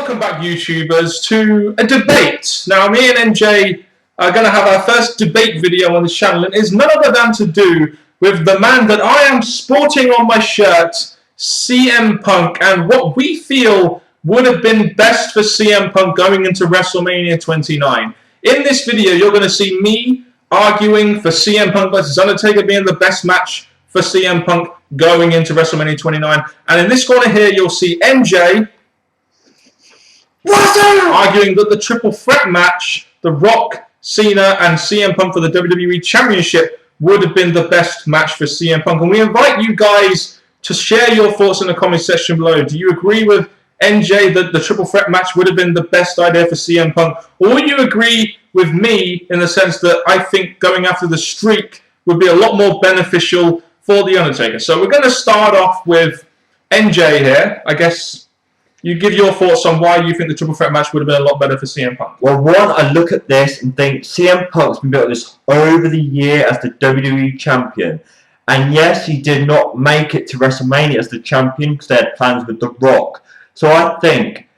welcome back, YouTubers, to a debate. Now, me and NJ are going to have our first debate video on this channel, and it is none other than to do with the man that I am sporting on my shirt, CM Punk, and what we feel would have been best for CM Punk going into WrestleMania 29. In this video, you're going to see me arguing for CM Punk versus Undertaker being the best match for CM Punk going into WrestleMania 29. And in this corner here, you'll see NJ arguing that the triple threat match, The Rock, Cena, and CM Punk for the WWE Championship would have been the best match for CM Punk. And we invite you guys to share your thoughts in the comment section below. Do you agree with NJ that the triple threat match would have been the best idea for CM Punk? Or will you agree with me in the sense that I think going after the streak would be a lot more beneficial for The Undertaker? So we're going to start off with NJ here. I guess you give your thoughts on why you think the triple threat match would have been a lot better for CM Punk. Well, one, I look at this and think CM Punk's been built this over the year as the WWE Champion. And yes, he did not make it to WrestleMania as the champion because they had plans with The Rock. So I think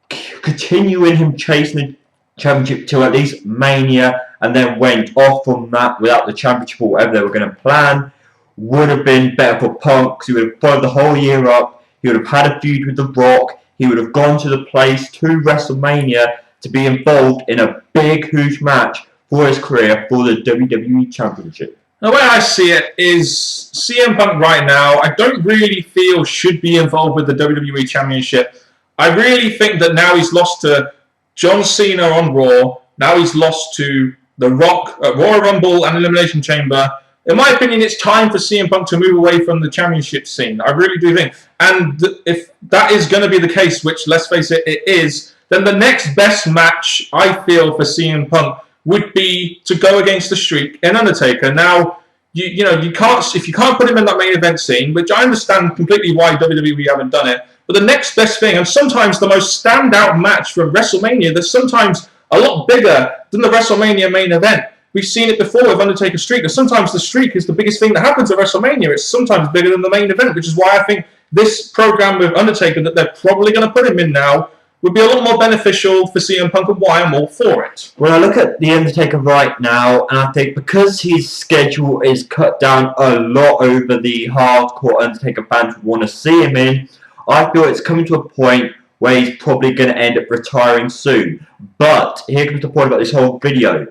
continuing him chasing the championship till at least Mania and then went off from that without the championship or whatever they were going to plan would have been better for Punk because he would have followed the whole year up. He would have had a feud with The Rock. He would have gone to the place to WrestleMania to be involved in a big, huge match for his career for the WWE Championship. The way I see it is CM Punk right now, I don't really feel should be involved with the WWE Championship. I really think that now he's lost to John Cena on Raw. Now he's lost to The Rock at Royal Rumble and Elimination Chamber. In my opinion, it's time for CM Punk to move away from the championship scene. I really do think. And if that is going to be the case, which, let's face it, it is, then the next best match, I feel, for CM Punk would be to go against the Streak and Undertaker. Now, you can't, if you can't put him in that main event scene, which I understand completely why WWE haven't done it, but the next best thing, and sometimes the most standout match from WrestleMania, that's sometimes a lot bigger than the WrestleMania main event. We've seen it before with Undertaker Streak. Sometimes the Streak is the biggest thing that happens at WrestleMania. It's sometimes bigger than the main event, which is why I think this program with Undertaker that they're probably going to put him in now would be a lot more beneficial for CM Punk, and why I'm all for it. When I look at The Undertaker right now, and I think because his schedule is cut down a lot over the hardcore Undertaker fans who want to see him in, I feel it's coming to a point where he's probably going to end up retiring soon. But here comes the point about this whole video.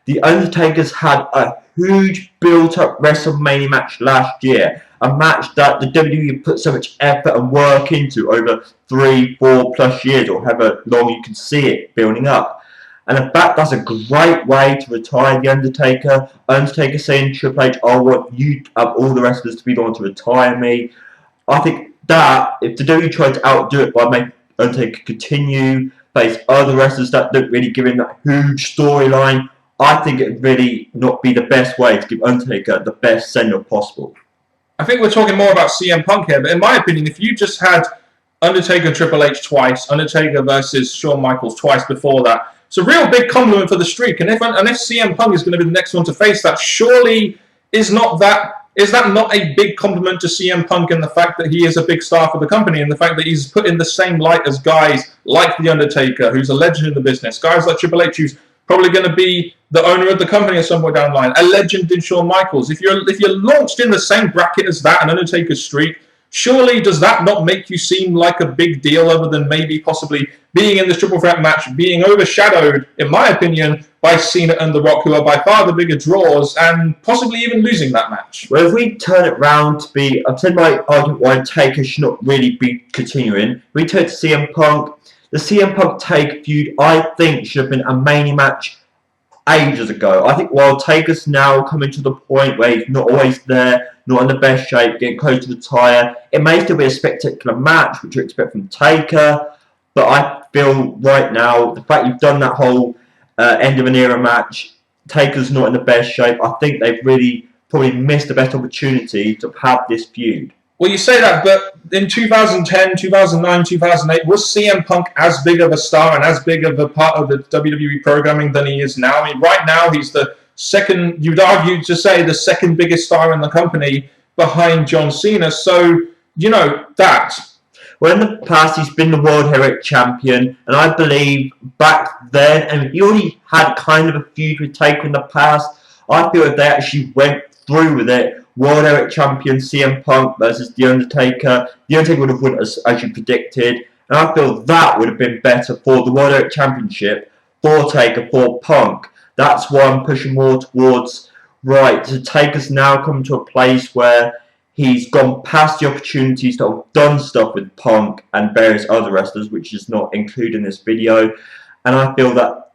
The Undertaker's had a huge built-up WrestleMania match last year. A match that the WWE put so much effort and work into over 3-4 plus years, or however long you can see it building up. And in fact, that's a great way to retire The Undertaker. Undertaker saying, Triple H, I want you of all the wrestlers to be the one to retire me. I think that, if the WWE tried to outdo it by making Undertaker continue, face other wrestlers that don't really give him that huge storyline, I think it would really not be the best way to give Undertaker the best send-off possible. I think we're talking more about CM Punk here, but in my opinion, if you just had Undertaker and Triple H twice, Undertaker versus Shawn Michaels twice before that, it's a real big compliment for the Streak. And if CM Punk is going to be the next one to face that, surely is that not a big compliment to CM Punk in the fact that he is a big star for the company and the fact that he's put in the same light as guys like The Undertaker, who's a legend in the business, guys like Triple H, who's probably going to be the owner of the company at some point down the line, a legend in Shawn Michaels. If you're launched in the same bracket as that, an Undertaker Streak, surely does that not make you seem like a big deal other than maybe possibly being in this triple threat match, being overshadowed, in my opinion, by Cena and The Rock, who are by far the bigger draws, and possibly even losing that match? Well, if we turn it round to be, I've said my argument why Taker should not really be continuing. We turn to CM Punk. The CM Punk Taker feud, I think, should have been a Mania match ages ago. I think while Taker's now coming to the point where he's not always there, not in the best shape, getting close to retire, it may still be a spectacular match, which you expect from Taker, but I feel right now, the fact you've done that whole end of an era match, Taker's not in the best shape. I think they've really probably missed the best opportunity to have this feud. Well, you say that, but in 2010, 2009, 2008, was CM Punk as big of a star and as big of a part of the WWE programming than he is now? I mean, right now, he's the second, you'd argue to say, the second biggest star in the company behind John Cena. So, you know, that. Well, in the past, he's been the World Heavyweight Champion, and I believe back then, and he already had kind of a feud with Taker in the past. I feel if they actually went through with it, World Heavyweight Champion CM Punk versus The Undertaker would have won as you predicted, and I feel that would have been better for the World Heavyweight Championship, for Taker, for Punk. That's why I'm pushing more towards, right, so Taker's now come to a place where he's gone past the opportunities to have done stuff with Punk and various other wrestlers, which is not included in this video. And I feel that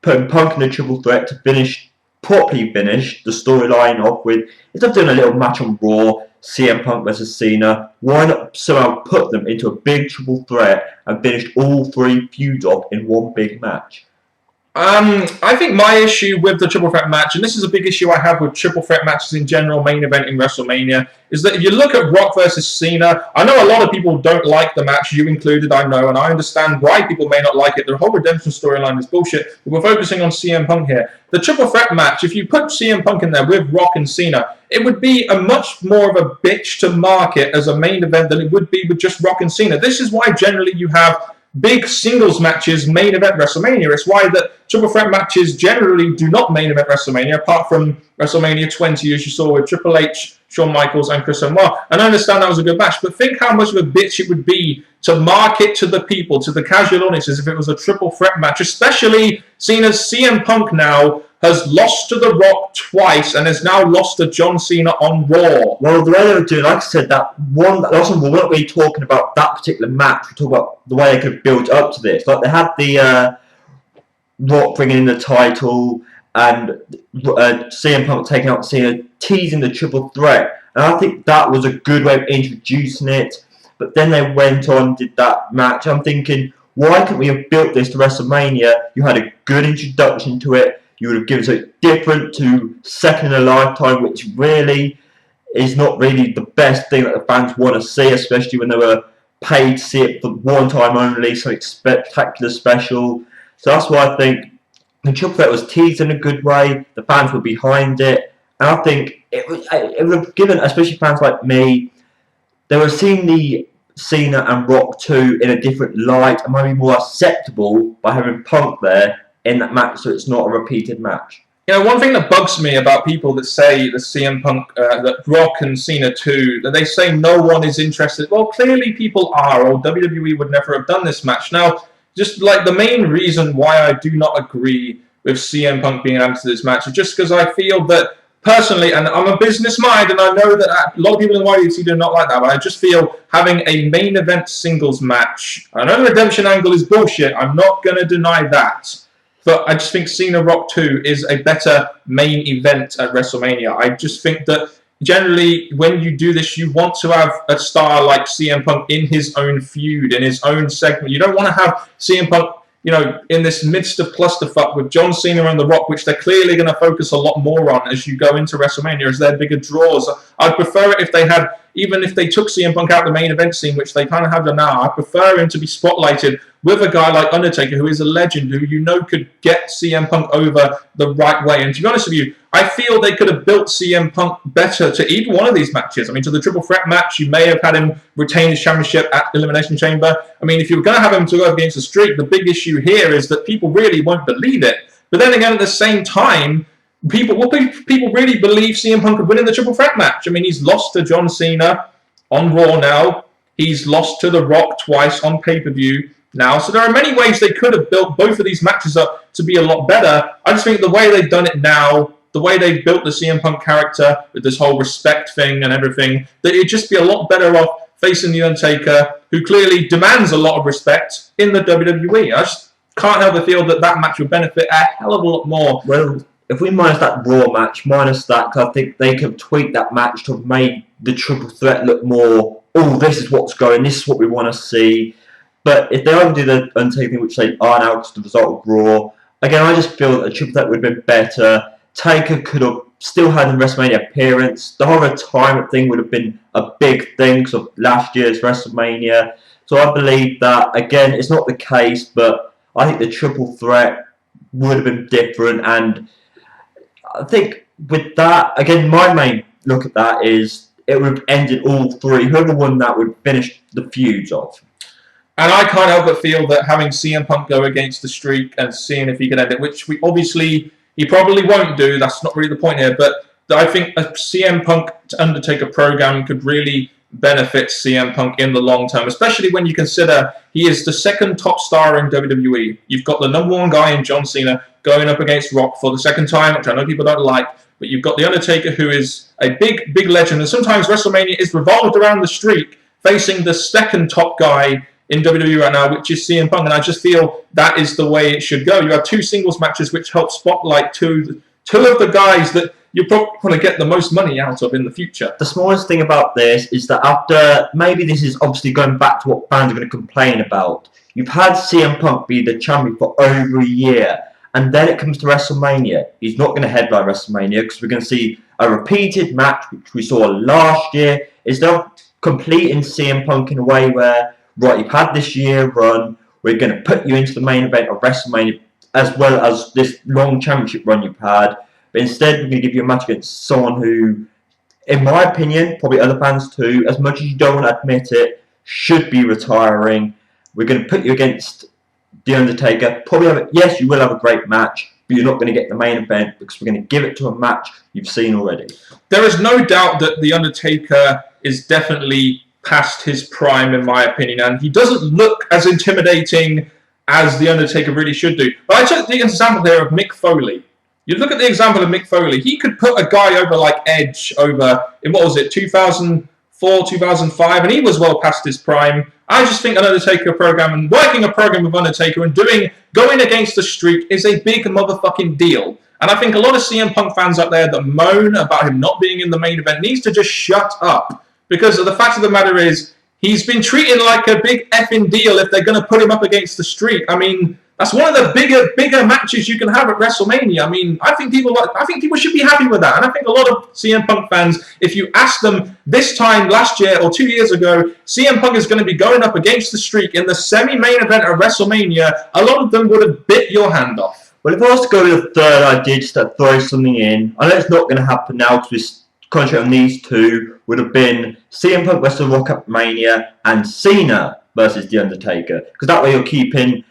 putting Punk in a triple threat to properly finish the storyline off with, instead of doing a little match on Raw, CM Punk versus Cena, why not somehow put them into a big triple threat and finish all three feuds off in one big match? I think my issue with the triple threat match, and this is a big issue I have with triple threat matches in general, main event in WrestleMania, is that if you look at Rock versus Cena, I know a lot of people don't like the match, you included, I know, and I understand why people may not like it. The whole redemption storyline is bullshit, but we're focusing on CM Punk here. The triple threat match, if you put CM Punk in there with Rock and Cena, it would be a much more of a bitch to market as a main event than it would be with just Rock and Cena. This is why generally you have big singles matches main event WrestleMania. It's why that triple threat matches generally do not main event WrestleMania, apart from WrestleMania 20, as you saw with Triple H, Shawn Michaels, and Chris Benoit. And I understand that was a good match, but think how much of a bitch it would be to market to the people, to the casual audiences, if it was a triple threat match, especially seeing as CM Punk now has lost to The Rock twice and has now lost to John Cena on Raw. Well, the way they were doing, like I said, that last one, we're not really talking about that particular match. We're talking about the way they could have built up to this. Like, they had the Rock bringing in the title and CM Punk taking out Cena, teasing the triple threat. And I think that was a good way of introducing it. But then they went on and did that match. I'm thinking, why couldn't we have built this to WrestleMania? You had a good introduction to it. You would have given something different to Second in a Lifetime, which really is not really the best thing that the fans want to see, especially when they were paid to see it for one time only, something spectacular, special. So that's why I think the triple threat was teased in a good way. The fans were behind it, and I think it would have given, especially fans like me, they were seeing the Cena and Rock 2 in a different light and maybe more acceptable by having Punk there in that match, so it's not a repeated match. You know, one thing that bugs me about people that say that CM Punk, that Rock and Cena 2, that they say no one is interested. Well, clearly people are, or WWE would never have done this match. Now, just like the main reason why I do not agree with CM Punk being added to this match is just because I feel that personally, and I'm a business mind, and I know that a lot of people in the YDC do not like that, but I just feel having a main event singles match, I know the redemption angle is bullshit, I'm not going to deny that. But I just think Cena Rock 2 is a better main event at WrestleMania. I just think that generally when you do this, you want to have a star like CM Punk in his own feud, in his own segment. You don't want to have CM Punk, you know, in this midst of clusterfuck with John Cena and The Rock, which they're clearly going to focus a lot more on as you go into WrestleMania, as their bigger draws. I'd prefer it if they had, even if they took CM Punk out of the main event scene, which they kind of have done now, I prefer him to be spotlighted with a guy like Undertaker, who is a legend, who you know could get CM Punk over the right way. And to be honest with you, I feel they could have built CM Punk better to either one of these matches. I mean, to the triple threat match, you may have had him retain his championship at Elimination Chamber. I mean, if you were going to have him to go against the Streak, the big issue here is that people really won't believe it. But then again, at the same time, people really believe CM Punk could win in the triple threat match. I mean, he's lost to John Cena on Raw now. He's lost to The Rock twice on pay-per-view now. So there are many ways they could have built both of these matches up to be a lot better. I just think the way they've done it now, the way they've built the CM Punk character with this whole respect thing and everything, that it'd just be a lot better off facing The Undertaker, who clearly demands a lot of respect in the WWE. I just can't help but feel that that match would benefit a hell of a lot more. Well, if we minus that Raw match, minus that, because I think they could tweak that match to have made the triple threat look more, oh, this is what's going, this is what we want to see. But if they either do the Undertaker thing, which they are now because of the result of Raw, again, I just feel that a triple threat would have been better. Taker could have still had a WrestleMania appearance. The whole retirement thing would have been a big thing because of last year's WrestleMania. So I believe that, again, it's not the case, but I think the triple threat would have been different. And I think with that, again, my main look at that is it would have ended all three. Whoever won that would finish the feuds off. And I can't help but feel that having CM Punk go against the streak and seeing if he can end it, which he probably won't do. That's not really the point here. But I think a CM Punk to Undertaker program could really benefit CM Punk in the long term, especially when you consider he is the second top star in WWE. You've got the number one guy in John Cena going up against Rock for the second time, which I know people don't like, but you've got the Undertaker, who is a big legend, and sometimes WrestleMania is revolved around the streak, facing the second top guy in WWE right now, which is CM Punk, and I just feel that is the way it should go. You have two singles matches which help spotlight two of the guys that you're probably going to get the most money out of in the future. The smallest thing about this is that after, maybe this is obviously going back to what fans are going to complain about, you've had CM Punk be the champion for over a year, and then it comes to WrestleMania. He's not going to headline WrestleMania because we're going to see a repeated match, which we saw last year. Instead of completing CM Punk in a way where, right, you've had this year run, we're going to put you into the main event of WrestleMania as well as this long championship run you've had. But instead, we're going to give you a match against someone who, in my opinion, probably other fans too, as much as you don't want to admit it, should be retiring. We're going to put you against The Undertaker. Yes, you will have a great match, but you're not going to get the main event because we're going to give it to a match you've seen already. There is no doubt that The Undertaker is definitely past his prime, in my opinion, and he doesn't look as intimidating as The Undertaker really should do. But I took the example there of Mick Foley. You look at the example of Mick Foley, he could put a guy over like Edge over, in what was it, 2004, 2005, and he was well past his prime. I just think an Undertaker program and working a program with Undertaker and going against the streak is a big motherfucking deal. And I think a lot of CM Punk fans out there that moan about him not being in the main event needs to just shut up. Because the fact of the matter is, he's been treated like a big effing deal if they're going to put him up against the streak. I mean, that's one of the bigger matches you can have at WrestleMania. I mean, I think people should be happy with that. And I think a lot of CM Punk fans, if you ask them this time last year or 2 years ago, CM Punk is going to be going up against the streak in the semi-main event at WrestleMania, a lot of them would have bit your hand off. Well, if I was to go with the third idea, just to throw something in, I know it's not going to happen now because we're concentrating on these two, would have been CM Punk versus Rock at Mania and Cena versus The Undertaker. Because that way you're keeping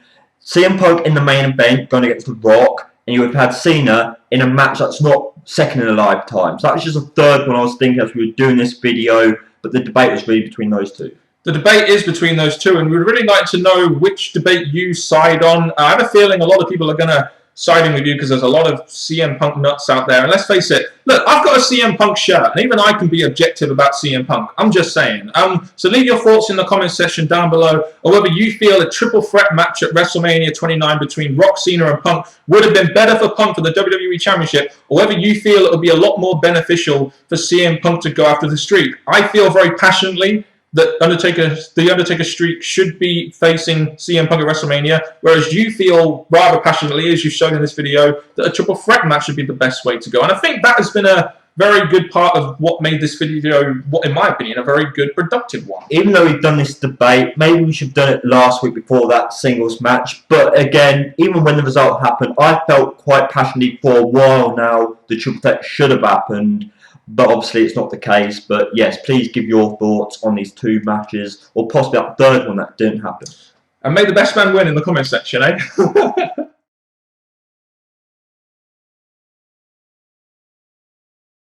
CM Punk in the main event going against The Rock, and you would have had Cena in a match that's not second in a lifetime. So that was just a third one I was thinking as we were doing this video, but the debate was really between those two. The debate is between those two, and we'd really like to know which debate you side on. I have a feeling a lot of people are going to siding with you because there's a lot of CM Punk nuts out there. And let's face it, look, I've got a CM Punk shirt, and even I can be objective about CM Punk. I'm just saying. So leave your thoughts in the comment section down below, or whether you feel a triple threat match at WrestleMania 29 between Rock, Cena, and Punk would have been better for Punk for the WWE Championship, or whether you feel it would be a lot more beneficial for CM Punk to go after the streak. I feel very passionately that the Undertaker streak should be facing CM Punk at WrestleMania, whereas you feel rather passionately, as you've shown in this video, that a triple threat match would be the best way to go. And I think that has been a very good part of what made this video, in my opinion, a very good, productive one. Even though we've done this debate, maybe we should have done it last week before that singles match. But again, even when the result happened, I felt quite passionately for a while now the triple threat should have happened. But obviously it's not the case. But yes, please give your thoughts on these two matches, or possibly that third one that didn't happen. And may the best man win in the comment section, eh?